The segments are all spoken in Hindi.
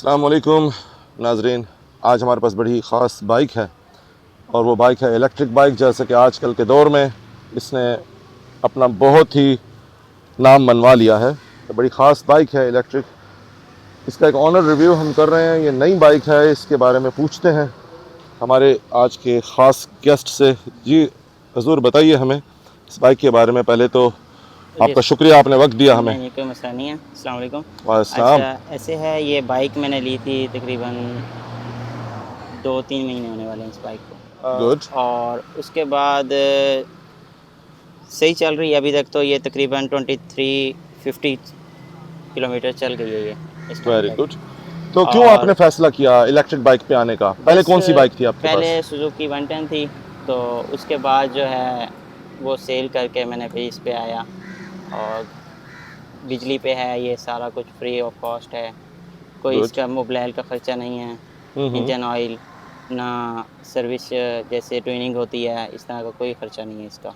अस्सलाम वालेकुम नाजरीन। आज हमारे पास बड़ी ख़ास बाइक है और वो बाइक है इलेक्ट्रिक बाइक। जैसे कि आजकल के दौर में इसने अपना बहुत ही नाम मनवा लिया है, तो बड़ी ख़ास बाइक है इलेक्ट्रिक। इसका एक ऑनर रिव्यू हम कर रहे हैं। ये नई बाइक है, इसके बारे में पूछते हैं हमारे आज के ख़ास गेस्ट से। जी हजूर बताइए हमें इस बाइक के बारे में। पहले तो आपका शुक्रिया, आपने वक्त दिया हमें। नहीं, कोई मसला नहीं है। अस्सलाम वालेकुम। वालेकुम। अच्छा, ऐसे है, ये बाइक मैंने ली थी तकरीबन 2-3 महीने होने वाले हैं इस बाइक को। गुड। और उसके बाद सही चल रही है अभी तक। तो ये तकरीबन 2350 किलोमीटर चल गई है ये इस टाइम वेरी गुड। तक। तो क्यों और आपने फैसला किया इलेक्ट्रिक बाइक पे आने का? पहले बस कौन सी बाइक थी आपके पहले पास? सुजुकी 110 थी, तो उसके बाद जो है वो सेल करके मैंने फिर इस पे आया। और बिजली पे है, ये सारा कुछ फ्री ऑफ कॉस्ट है। कोई गुड। इसका मोबिल का ख़र्चा नहीं है, इंजन ऑयल ना, सर्विस जैसे ट्यूनिंग होती है, इस तरह का कोई ख़र्चा नहीं है इसका। तो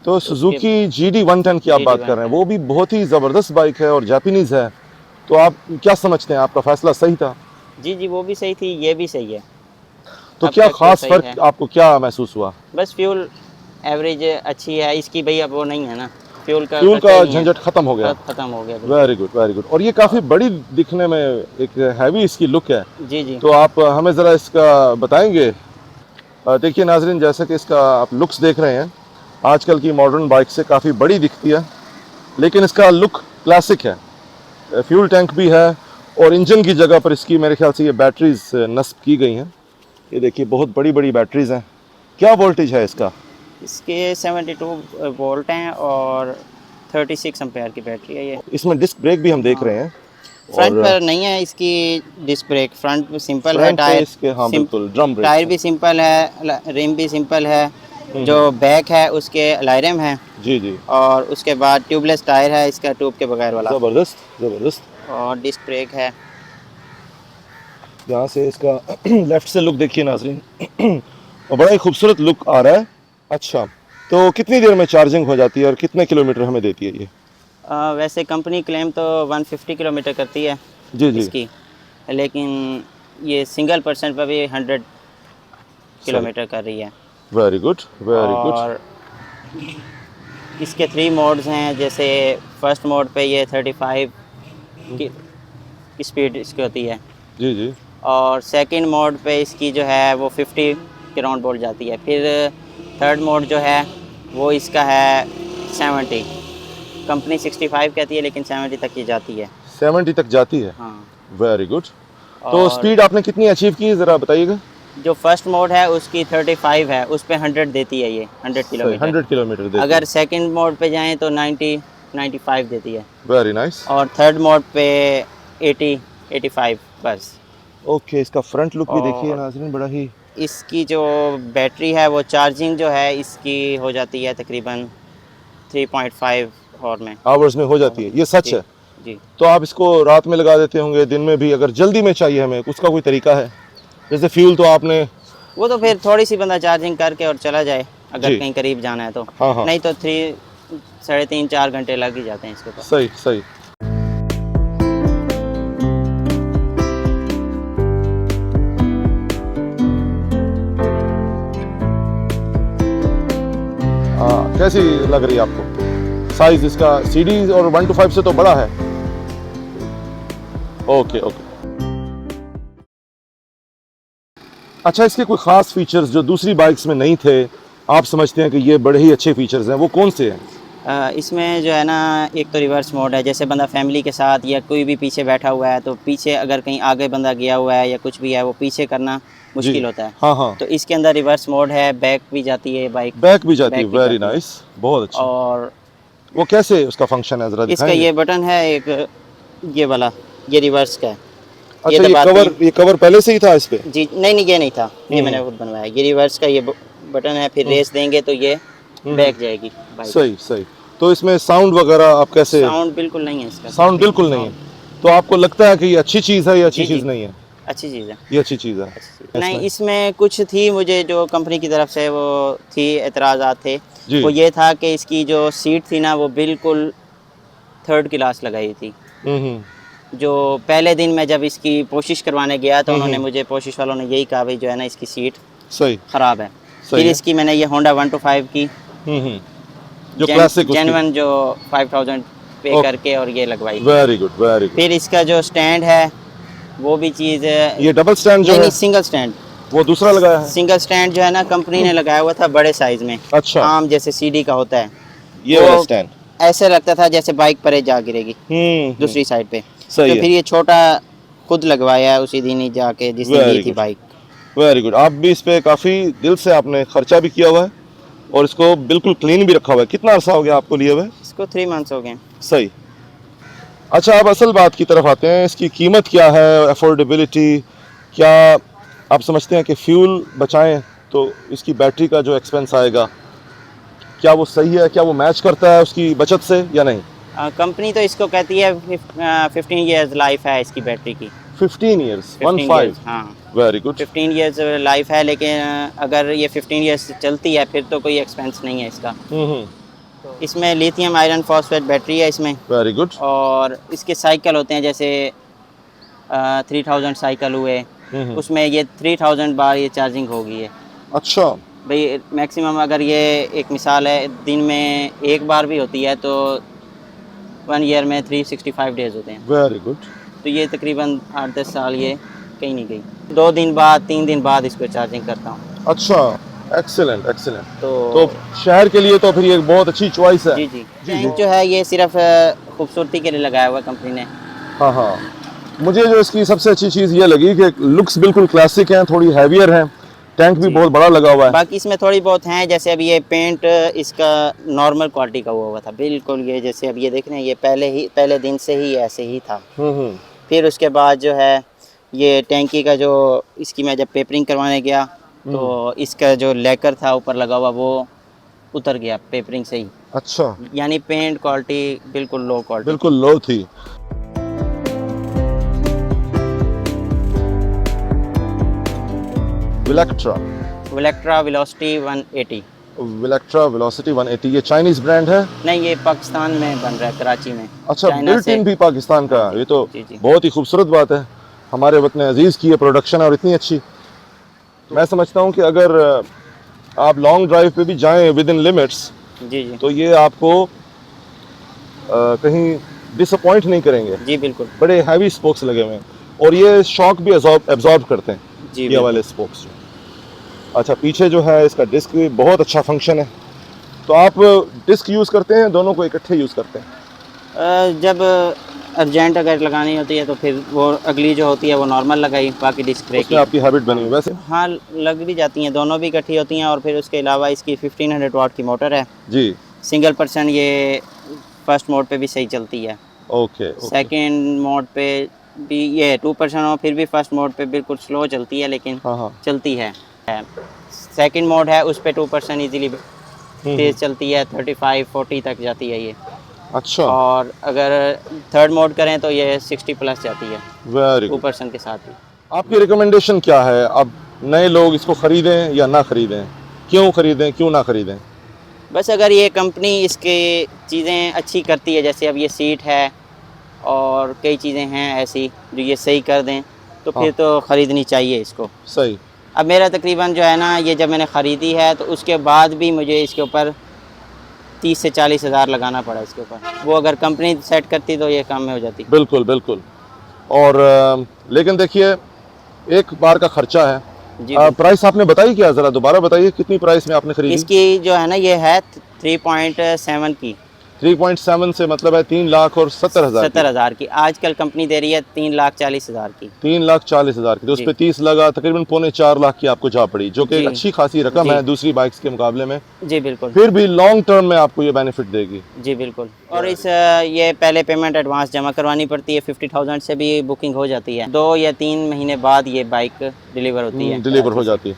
तो उसके सुजुकी GD 110 की आप जी डी बात कर वन रहे हैं, टेन वो भी बहुत ही ज़बरदस्त बाइक है और जापानीज़ है। तो आप क्या समझते हैं, आपका फैसला सही था? जी, वो भी सही थी, ये भी सही है। तो अब क्या तक तो ख़ास सही है। फ़र्क आपको क्या महसूस हुआ? बस फ्यूल एवरेज अच्छी है इसकी भई, अब वो नहीं है ना, फ्यूल का फ्यूल ख़र्चा का ही नहीं है। झंझट ख़त्म हो गया। ख़त्म हो गया बिल्कुल। Very good, very good. और ये काफ़ी बड़ी दिखने में, एक हैवी इसकी लुक है। जी। तो आप हमें ज़रा इसका बताएंगे? देखिए नाजरीन, जैसे कि इसका आप लुक्स देख रहे हैं, आजकल की मॉडर्न बाइक से काफ़ी बड़ी दिखती है, लेकिन इसका लुक क्लासिक है। फ्यूल टैंक भी है और इंजन की जगह पर इसकी मेरे ख्याल से ये बैटरीज नस्ब की गई हैं। ये देखिए बहुत बड़ी बड़ी बैटरीज हैं। क्या वोल्टेज है इसका? इसके 72 वोल्ट हैं और 36 एम्पेयर की बैटरी है ये। इसमें डिस्क ब्रेक भी हम देख हाँ, रहे हैं। फ्रंट और पर नहीं है इसकी डिस्क ब्रेक, फ्रंट में सिंपल है। फ्रंट पे इसके, हाँ बिल्कुल, ड्रम ब्रेक्स टायर हैं। भी सिंपल है, रिम भी सिंपल है। जो बैक है उसके अलायरम है। जी जी। और उसके बाद ट्यूबलेस टायर है इसका, ट्यूब के बगैर वाला। ज़बरदस्त ज़बरदस्त। और डिस्क ब्रेक है। यहाँ से इसका लेफ्ट से लुक देखिए नाजरीन और बड़ा ही खूबसूरत लुक आ रहा है। अच्छा, तो कितनी देर में चार्जिंग हो जाती है और कितने किलोमीटर हमें देती है ये? वैसे कंपनी क्लेम तो 150 किलोमीटर करती है जी जी। इसकी, लेकिन ये सिंगल पर्सन पर भी 100 सही। किलोमीटर कर रही है। Very good, very good. और इसके 3 मोड्स हैं। जैसे फर्स्ट मोड पे ये 35 की स्पीड इसकी होती है। जी जी। और सेकंड मोड पे इसकी जो है वो 50 के राउंड बोल जाती है। फिर थर्ड मोड जो है वो इसका है 70। कंपनी 65 कहती है, लेकिन 70 तक ये जाती है। 70 तक जाती है। हाँ। Very good. तो और स्पीड आपने कितनी अचीव की, ज़रा बताइएगा? जो फर्स्ट मोड है उसकी 35 है, उस पे 100 देती है ये, 100 सही, किलोमीटर। 100 किलोमीटर देती है। अगर सेकंड मोड पे जाएं तो 95 देती है। Very nice. और थर्ड मोड पे 85 बस। ओके, इसका फ्रंट लुक भी देखिए और नाज़रीन, बड़ा ही इसकी जो बैटरी है वो चार्जिंग जो है इसकी हो जाती है तकरीबन 3.5 आवर में। आवर्स में हो जाती है, ये सच जी है? जी। तो आप इसको रात में लगा देते होंगे, दिन में भी? अगर जल्दी में चाहिए हमें, उसका कोई तरीका है? जैसे फ्यूल तो आपने, वो तो फिर थोड़ी सी बंदा चार्जिंग करके और चला जाए, अगर जी, कहीं करीब जाना है तो। हाँ हाँ, नहीं तो 3-3.5 घंटे लग ही जाते हैं इसके ऊपर। सही सही। कैसी लग रही है आपको? साइज इसका CD और 1 to 5 से तो बड़ा है। Okay okay. अच्छा, इसके कोई ख़ास फीचर्स जो दूसरी बाइक्स में नहीं थे, आप समझते हैं कि ये बड़े ही अच्छे फीचर्स हैं, वो कौन से हैं? इसमें जो है ना, एक तो रिवर्स मोड है। जैसे बंदा फैमिली के साथ या कोई भी पीछे बैठा हुआ है, तो पीछे अगर कहीं आगे बंदा गया हुआ है या कुछ भी है, वो पीछे करना जी, मुश्किल होता है। हाँ हाँ। तो इसके अंदर रिवर्स मोड है, बैक भी जाती है बाइक, बैक भी जाती है, बैक भी वेरी जाती है। नाइस, बहुत अच्छा। और वो कैसे उसका फंक्शन है, ज़रा इसका दिखाएंगे? ये बटन है एक, ये वाला, ये रिवर्स का है। ये अच्छा, दबाते हैं। ये कवर पहले से ही था इस पे? जी नहीं, ये नहीं था, ये मैंने हम्म खुद बनवाया। ये रिवर्स का ये बटन है। फिर हम्म रेस देंगे तो ये हम्म। बैक जाएगी बाइक। सही सही। तो इसमें साउंड वगैरह आप कैसे? साउंड बिल्कुल नहीं है इसका। साउंड बिल्कुल नहीं है। साउंड तो आपको लगता है कि ये अच्छी चीज़ है या अच्छी जी चीज़ नहीं है? अच्छी चीज़ है। ये अच्छी चीज़ है नहीं, इसमें। इसमें कुछ थी, मुझे जो कंपनी की तरफ से वो थी, एतराज़ात थे। जी। वो ये था कि इसकी जो सीट थी ना, वो बिल्कुल थर्ड क्लास लगाई थी। हम्म। जो पहले दिन मैं जब इसकी पोशिश करवाने गया तो उन्होंने मुझे पोशिश वालों ने यही कहा भाई जो है ना इसकी सीट सही ख़राब है। सही फिर है। इसकी मैंने ये होंडा 125 की जो क्लासिक उसकी। जेन्युइन जो 5000 पे ओके। करके और ये लगवाई। Very good very good. फिर इसका जो स्टैंड है वो भी चीज़ ये डबल स्टैंड जो नहीं है नहीं सिंगल स्टैंड। वो दूसरा लगाया है। सिंगल स्टैंड जो है ना कंपनी ने लगाया हुआ था बड़े साइज में, अच्छा। आम जैसे सीडी का होता है। ये वो वाला स्टैंड। ऐसे लगता था जैसे बाइक पर जा गिरेगी दूसरी साइड पे। सही तो है। फिर ये छोटा खुद लगवाया है उसी दिन ही जाके जिस दिन Very ली थी good. बाइक। Very good. आप भी इस पे काफ़ी दिल से आपने खर्चा भी किया हुआ है और इसको बिल्कुल क्लीन भी रखा हुआ है। कितना अरसा हो गया आपको लिए हुए? इसको 3 मंथ्स हो गए। सही। अच्छा, अब असल बात की तरफ आते हैं। इसकी कीमत क्या है, अफोर्डेबिलिटी क्या? आप समझते हैं कि फ्यूल बचाएं तो इसकी बैटरी का जो एक्सपेंस आएगा क्या वो सही है, क्या वो मैच करता है उसकी बचत से या नहीं? कंपनी तो इसको कहती है 15 इयर्स लाइफ है इसकी बैटरी की। 15 ईयर्स 15 15। years, हाँ वेरी गुड। 15 इयर्स लाइफ है, लेकिन अगर ये 15 इयर्स चलती है फिर तो कोई एक्सपेंस नहीं है इसका। इसमें लिथियम आयरन फॉस्फेट बैटरी है इसमें, वेरी गुड। और इसके साइकिल होते हैं जैसे 3000 साइकिल हुए, उसमें ये 3000 बार ये चार्जिंग होगी है। अच्छा। भाई मैक्सिमम अगर ये एक मिसाल है दिन में एक बार भी होती है तो 1 ईयर में 365 डेज होते हैं। Very good. तो ये तकरीबन 8-10 साल ये कहीं नहीं गई। 2 दिन बाद 3 दिन बाद इसको चार्जिंग करता हूँ। अच्छा, एक्सीलेंट एक्सीलेंट। तो शहर के लिए तो फिर ये बहुत अच्छी चॉइस है। जी जी टैंक जो है ये सिर्फ खूबसूरती के लिए लगाया हुआ है कंपनी ने। हाँ हाँ। मुझे जो इसकी सबसे अच्छी चीज़ ये लगी कि लुक्स बिल्कुल क्लासिक हैं, थोड़ी हैवियर हैं, टैंक भी बहुत बड़ा लगा हुआ है। बाकी इसमें थोड़ी बहुत हैं, जैसे अब ये पेंट इसका नॉर्मल क्वालिटी का हुआ था बिल्कुल। ये जैसे अब ये देख रहे हैं ये पहले दिन से ही ऐसे ही था। फिर उसके बाद जो है ये टैंकी का जो इसकी मैं जब पेपरिंग करवाने गया तो इसका जो लेकर था ऊपर लगा हुआ वो उतर गया पेपरिंग से ही। अच्छा। यानी पेंट क्वालिटी बिल्कुल लो क्वालिटी। बिल्कुल लो थी। विलेक्ट्रा वेलोसिटी 180। विलेक्ट्रा वेलोसिटी 180 ये चाइनीज ब्रांड है? नहीं, ये पाकिस्तान में बन रहा है, कराची में। अच्छा, चाइना बिल्ट इन से। भी पाकिस्तान का। ये तो जी, जी। बहुत ही खूबसूरत बात है। हमारे वतन अजीज़ की ये प्रोडक्शन है और इतनी अच्छी। मैं समझता हूँ कि अगर आप लॉन्ग ड्राइव पे भी जाएं विद इन लिमिट्स जी जी तो ये आपको कहीं डिसअपॉइंट नहीं करेंगे। जी बिल्कुल। बड़े हैवी स्पोक्स लगे हुए हैं और ये शॉक भी एब्जॉर्ब करते हैं जी ये वाले स्पोक्स। अच्छा, पीछे जो है इसका डिस्क भी बहुत अच्छा फंक्शन है। तो आप डिस्क यूज़ करते हैं, दोनों को इकट्ठे यूज़ करते हैं? जब अर्जेंट अगर लगानी होती है तो फिर वो अगली जो होती है वो नॉर्मल लगाई, बाकी डिस्क ब्रेक उसमें आपकी हैबिट बनी हुई वैसे? हाँ लग भी जाती हैं, दोनों भी इकट्ठी होती हैं। और फिर उसके अलावा इसकी 1500 वाट की मोटर है जी। Single person. ये फर्स्ट मोड पे भी सही चलती है। ओके। सेकंड मोड पे भी ये 2 पर्सन हो फिर भी फर्स्ट मोड पे बिल्कुल स्लो चलती है, लेकिन हाँ। चलती है। सेकंड मोड है उस पे 2 पर्सन ईजीली तेज़ चलती है, 35-40 तक जाती है ये। अच्छा। और अगर थर्ड मोड करें तो ये 60 प्लस जाती है वेरी 2 गुड। पर्सन के साथ ही। आपकी रिकमेंडेशन क्या है? अब नए लोग इसको ख़रीदें या ना ख़रीदें? क्यों ख़रीदें, क्यों ना ख़रीदें? बस अगर ये कंपनी इसके चीज़ें अच्छी करती है, जैसे अब ये सीट है और कई चीज़ें हैं ऐसी जो ये सही कर दें तो फिर तो ख़रीदनी चाहिए इसको। सही। अब मेरा तकरीबन जो है ना ये जब मैंने ख़रीदी है तो उसके बाद भी मुझे इसके ऊपर 30 से 40 हज़ार लगाना पड़ा इसके ऊपर। वो अगर कंपनी सेट करती तो ये काम में हो जाती। बिल्कुल बिल्कुल। और लेकिन देखिए एक बार का खर्चा है। जी प्राइस आपने बताई क्या? ज़रा दोबारा बताइए कितनी प्राइस में आपने खरीदी? इसकी जो है ना ये है 3.7 की। 3.7 से मतलब है 3,70,000 70,000 की। आजकल कंपनी दे रही है 3,40,000 की। 3,40,000 की। तो उस जी। पे 30 लगा, तकरीबन 3.25 लाख की आपको जा पड़ी, जो कि जी। अच्छी खासी रकम जी। है दूसरी बाइक्स के मुकाबले में। जी बिल्कुल। फिर भी लॉन्ग टर्म में आपको ये बेनिफिट देगी। जी बिल्कुल। और इस ये पहले पेमेंट एडवांस जमा करवानी पड़ती है, 50,000 से भी बुकिंग हो जाती है। 2 या 3 महीने बाद ये बाइक डिलीवर होती है। डिलीवर हो जाती है।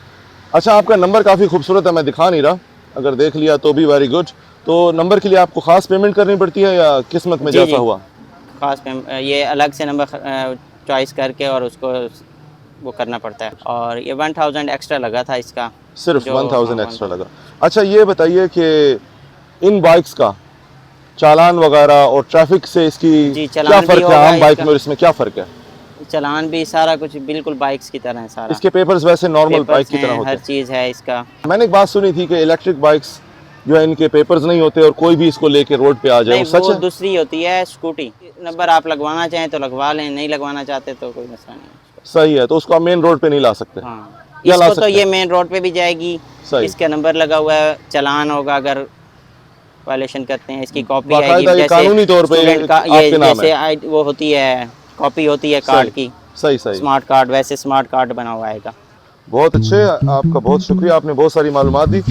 अच्छा, आपका नंबर काफ़ी खूबसूरत है, मैं दिखा नहीं रहा, अगर देख लिया तो भी वेरी गुड। तो नंबर के लिए आपको ख़ास पेमेंट करनी पड़ती है या किस्मत में जी, जैसा जी। हुआ? खास ये अलग से नंबर चॉइस करके और उसको वो करना पड़ता है। और ये 1000 एक्स्ट्रा लगा था इसका। सिर्फ जो 1000 हाँ, एक्स्ट्रा लगा। अच्छा, ये बताइए कि इन बाइक्स का चालान वगैरह और ट्रैफिक से इसकी जी, क्या चालान भी फ़र्क है होगा आम बाइक इसका। में और इसमें क्या फ़र्क है? चालान भी सारा कुछ बिल्कुल बाइक्स की तरह है सारा। इसके पेपर्स वैसे नॉर्मल बाइक पेपर्स की तरह हैं, होते हर हैं? चीज़ है इसका। मैंने एक बात सुनी थी कि इलेक्ट्रिक बाइक्स जो है इनके पेपर्स नहीं होते और कोई भी इसको लेके रोड पे आ जाए, नहीं, वो सच वो है? दूसरी होती है स्कूटी। नंबर आप लगवाना चाहें तो लगवा लें, नहीं लगवाना चाहते तो कोई मसला नहीं है। सही है, तो उसको आप मेन रोड पे नहीं ला सकते? हाँ, या ला इसको तो सकते ये हैं? मेन रोड पे भी जाएगी। सही। इसका नंबर लगा हुआ है, चालान होगा अगर वायलेशन करते हैं, इसकी कॉपी आएगी। बाकायदा ये जैसे कानूनी तौर पे स्टूडेंट का ये आपके नाम है? जैसे वो होती है, कॉपी होती है कार्ड सही की, सही सही। स्मार्ट कार्ड, वैसे स्मार्ट कार्ड बना हुआ आएगा। बहुत अच्छे, आपका बहुत शुक्रिया, आपने बहुत सारी मालूमात दी।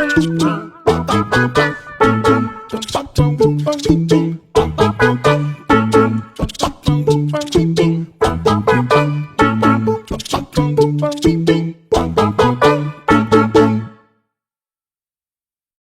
Thank you.